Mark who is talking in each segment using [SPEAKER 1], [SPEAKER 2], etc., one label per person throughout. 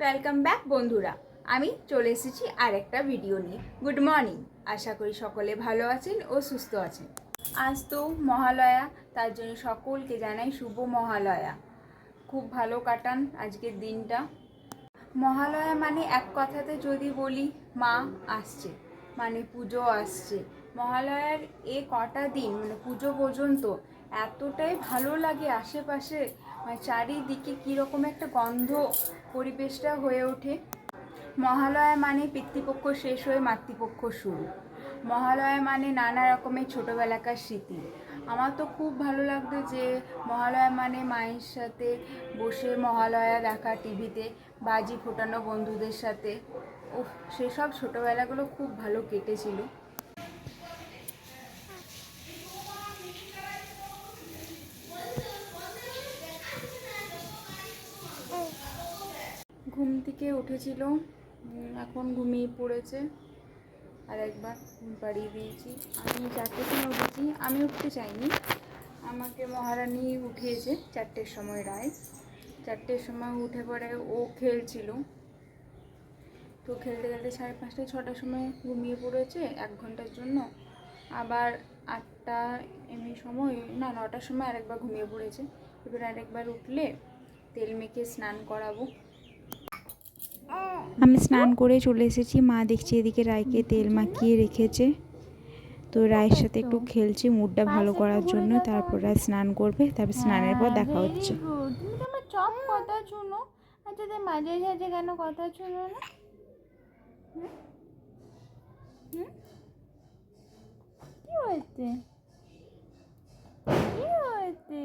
[SPEAKER 1] Welcome back বন্ধুরা। আমি চলে এসেছি আর একটা ভিডিও নিয়ে। গুড মর্নিং, আশা করি সকলে ভালো আছেন ও সুস্থ আছেন। আজ তো মহালয়া, তার জন্য সকলকে জানাই শুভ মহালয়া। খুব ভালো কাটান আজকের দিনটা। মহালয়া মানে এক কথাতে যদি বলি, মা আসছে, মানে পুজো আসছে। মহালয়ার এ কটা দিন মানে পুজো পর্যন্ত এতটাই ভালো লাগে, আশেপাশে মানে চারিদিকে কীরকম একটা গন্ধ পরিবেশটা হয়ে ওঠে। মহালয়া মানে পিতৃপক্ষ শেষ হয়ে মাতৃপক্ষ শুরু। মহালয়া মানে নানা রকমের ছোটোবেলাকার স্মৃতি। আমার তো খুব ভালো লাগতো যে মহালয়া মানে মায়ের সাথে বসে মহালয়া দেখা, টিভিতে বাজি ফোটানো বন্ধুদের সাথে। সেসব ছোটোবেলাগুলো খুব ভালো কেটেছিল। ঘুম থেকে উঠেছিল, এখন ঘুমিয়ে পড়েছে। আর একবার ঘুম পাড়িয়ে দিয়েছি। আমি 4টের সময় উঠেছি, আমি উঠতে চাইনি, আমাকে মহারানী উঠিয়েছে 4টের সময়। রায় 4টের সময় উঠে পড়ে ও খেলছিল, তো খেলতে খেলতে 5:30 6টার সময় ঘুমিয়ে পড়েছে 1 ঘন্টার জন্য। আবার 8টা এমনি সময় না 9টার সময় আরেকবার ঘুমিয়ে পড়েছে। এবার আরেকবার উঠলে তেল মেখে স্নান করাবো। আমি স্নান করে চলে এসেছি। মা দেখছি এদিকে রায়কে তেল মাখিয়ে রেখেছে, তো রায়ের সাথে একটু খেলছি মুডটা ভালো করার জন্য। তারপর রায় স্নান করবে, তারপর স্নানের পর দেখা হচ্ছে।
[SPEAKER 2] তুমি তো আমার সব কথা শুনো, আচ্ছা তো মাঝে সাঝে কেন কথা শুনো না? কি হয়েছে? কি হয়েছে?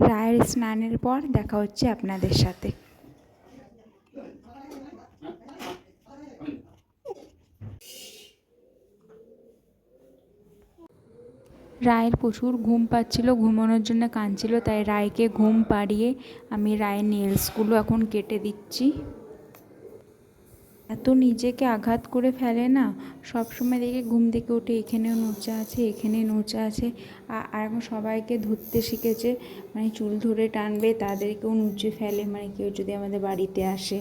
[SPEAKER 1] রায়ের স্নানের পর দেখা হচ্ছে আপনাদের সাথে। রায়ের প্রচুর ঘুম পাচ্ছিল, ঘুমানোর জন্য কাঁদছিল, তাই রায়কে ঘুম পাড়িয়ে আমি রায়ের নেলসগুলো এখন কেটে দিচ্ছি। এত নিজেকে আঘাত করে ফেলে না, সবসময় দেখে ঘুম থেকে উঠে এখানেও নোচা আছে, এখানে নোচা আছে। আর এখন সবাইকে ধরতে শিখেছে, মানে চুল ধরে টানবে, তাদেরকেও নুচে ফেলে, মানে কেউ যদি আমাদের বাড়িতে আসে।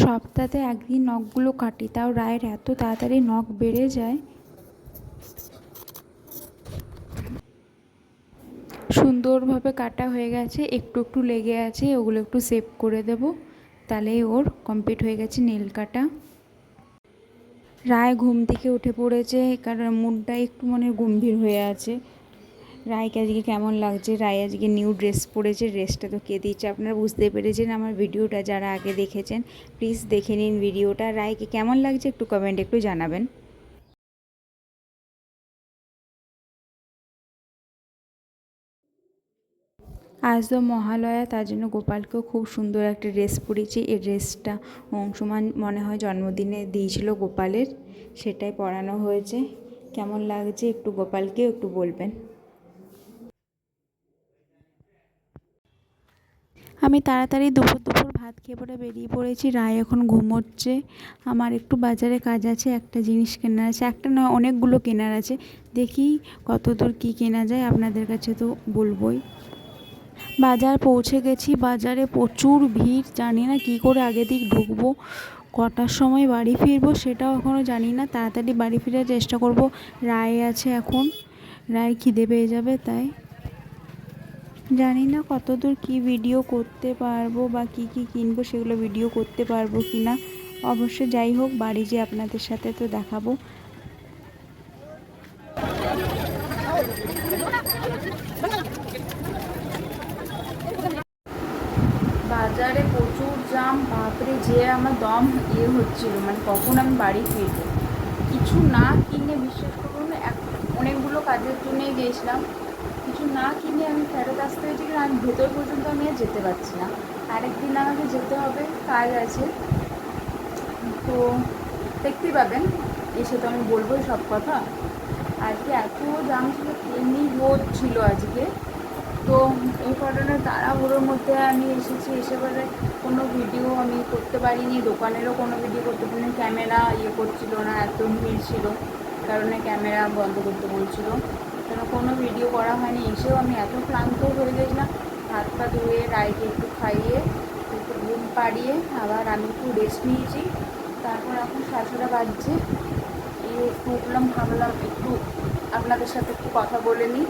[SPEAKER 1] সপ্তাহে একদিন নখগুলো কাটি, তাও রায়ের এত তাড়াতাড়ি নখ বেড়ে যায়। সুন্দরভাবে কাটা হয়ে গেছে, একটু একটু লেগে আছে, ওগুলো একটু সেভ করে দেব, তাহলেই ওর কমপ্লিট হয়ে গেছে নেল কাটা। রায় ঘুম থেকে উঠে পড়েছে, কারণ মুডটা একটু মনে গম্ভীর হয়ে আছে। রায়কে আজকে কেমন লাগছে? রায় আজকে নিউ ড্রেস পরেছে, ড্রেসটা তো কে দিচ্ছে আপনারা বুঝতে পেরেছেন। আমার ভিডিওটা যারা আগে দেখেছেন প্লিজ দেখে নিন ভিডিওটা। রায়কে কেমন লাগছে একটু কমেন্ট একটু জানাবেন। আজ তো মহালয়া, তার জন্য গোপালকেও খুব সুন্দর একটা ড্রেস পরিয়েছি। এই ড্রেসটা অংশুমান মনে হয় জন্মদিনে দিয়েছিল গোপালের, সেটাই পরানো হয়েছে। কেমন লাগছে একটু গোপালকে একটু বলবেন। আমি তাড়াতাড়ি দুপুর ভাত খেয়ে পরে বেরিয়ে পড়েছি। রায় এখন ঘুমোচ্ছে। আমার একটু বাজারে কাজ আছে, একটা জিনিস কেনার আছে, একটা নয় অনেকগুলো কেনার আছে। দেখি কতদূর কী কেনা যায়, আপনাদের কাছে তো বলবোই। বাজার পৌঁছে গেছি, বাজারে প্রচুর ভিড়, জানি না কী করে আগে দিক ঢুকবো, কটার সময় বাড়ি ফিরবো সেটাও এখনও জানি না। তাড়াতাড়ি বাড়ি ফেরার চেষ্টা করব। রায় আছে এখন, রায় খিদে পেয়ে যাবে, তাই জানি না কতদূর কী ভিডিও করতে পারবো বা কী কী কিনবো সেগুলো ভিডিও করতে পারবো কি না। অবশ্য যাই হোক, বাড়ি যেয়ে আপনাদের সাথে তো দেখাবো। বাজারে প্রচুর জাম, বাপরে, যে আমার দম হচ্ছিল, মানে কখন আমি বাড়ি ফিরবো। কিছু না কিনে, বিশ্বাস করুন, অনেকগুলো কাজের জন্যই গিয়েছিলাম, কিছু না কিনে আমি ফেরত আসতে হয়েছে, কিন্তু আমি ভেতর পর্যন্ত আমি আর যেতে পারছি না। আরেকদিন আমাকে যেতে হবে, কাজ আছে। তো দেখতেই পাবেন, এসে তো আমি বলবোই সব কথা। আজকে এত জাম ছিল, এমনি রোদ ছিল আজকে। তো এই কারণে তাড়াহুড়োর মধ্যে আমি এসেছি, এসে পরে কোনো ভিডিও আমি করতে পারিনি, দোকানেরও কোনো ভিডিও করতে পারিনি। ক্যামেরা করছিল না, এত ভিড় ছিল কারণে ক্যামেরা বন্ধ করতে বলছিল, কেন কোনো ভিডিও করা হয়নি। এসেও আমি এত ক্লান্ত হয়ে গেছিলাম, হাত পা ধুয়ে রাইকে একটু খাইয়ে একটু ঘুম পাড়িয়ে আবার আমি একটু রেস্ট নিয়েছি। তারপর এখন 7:30 বাজছে, এই একটু উঠলাম, ভাবলাম একটু আপনাদের সাথে একটু কথা বলে নিই।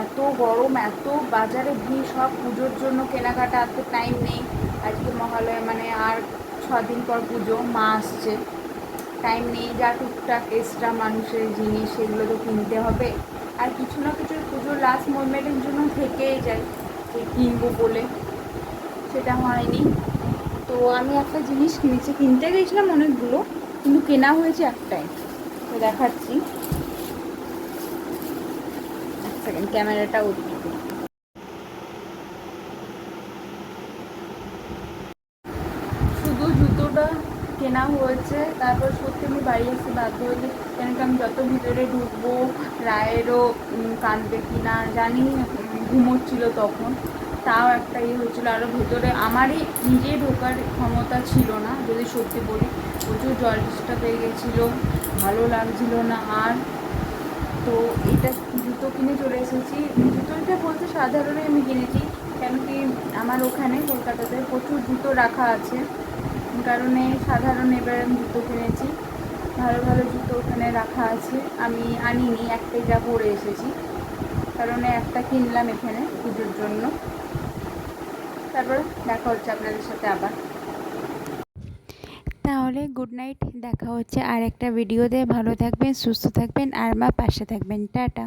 [SPEAKER 1] এত গরম, এত বাজারে ভিড়, সব পুজোর জন্য কেনাকাটা, এত টাইম নেই। আজকে মহালয়া, মানে আর 6 দিন পর পুজো, মা আসছে, টাইম নেই। যা টুকটাক এক্সট্রা মানুষের জিনিস সেগুলো তো কিনতে হবে। আর কিছু না কিছু পুজোর লাস্ট মোমেন্টের জন্য থেকেই যায় যে কিনবো বলে, সেটা হয়নি। তো আমি একটা জিনিস কিনেছি, কিনতে গেছিলাম অনেকগুলো, কিন্তু কেনা হয়েছে একটাই। তো দেখাচ্ছি, এক সেকেন্ড, ক্যামেরাটা উঠিয়ে দিই। শুধু জুতোটা কেনা হয়েছে, তারপর সত্যি আমি বাড়ি আসতে বাধ্য হয়েছি, কেন কি আমি যত ভিতরে ঢুকবো রায়েরও কাঁদবে কি না জানি, ঘুমোচ্ছিল তখন, তাও একটা হচ্ছিলো। আরও ভেতরে আমারই নিজে ঢোকার ক্ষমতা ছিল না, যদি সত্যি বলি। প্রচুর জল ডিস্টার্ব হয়ে গেছিলো, ভালো লাগছিল না আর। তো এটা জুতো কিনে চলে এসেছি। জুতোটা বলতে সাধারণই আমি কিনেছি, কেন কি আমার ওখানে কলকাতাতে প্রচুর জুতো রাখা আছে, কারণে সাধারণ এবার আমি জুতো কিনেছি। ভালো ভালো জুতো ওখানে রাখা আছে, আমি আনিনি, একটাই যা পরে এসেছি, কারণে একটা কিনলাম এখানে পুজোর জন্য। তারপর দেখা হচ্ছে আপনাদের সাথে আবার।
[SPEAKER 2] তাহলে গুড নাইট, দেখা হচ্ছে আর একটা ভিডিওতে। ভালো থাকবেন, সুস্থ থাকবেন আর মা পাশে থাকবেন। টাটা।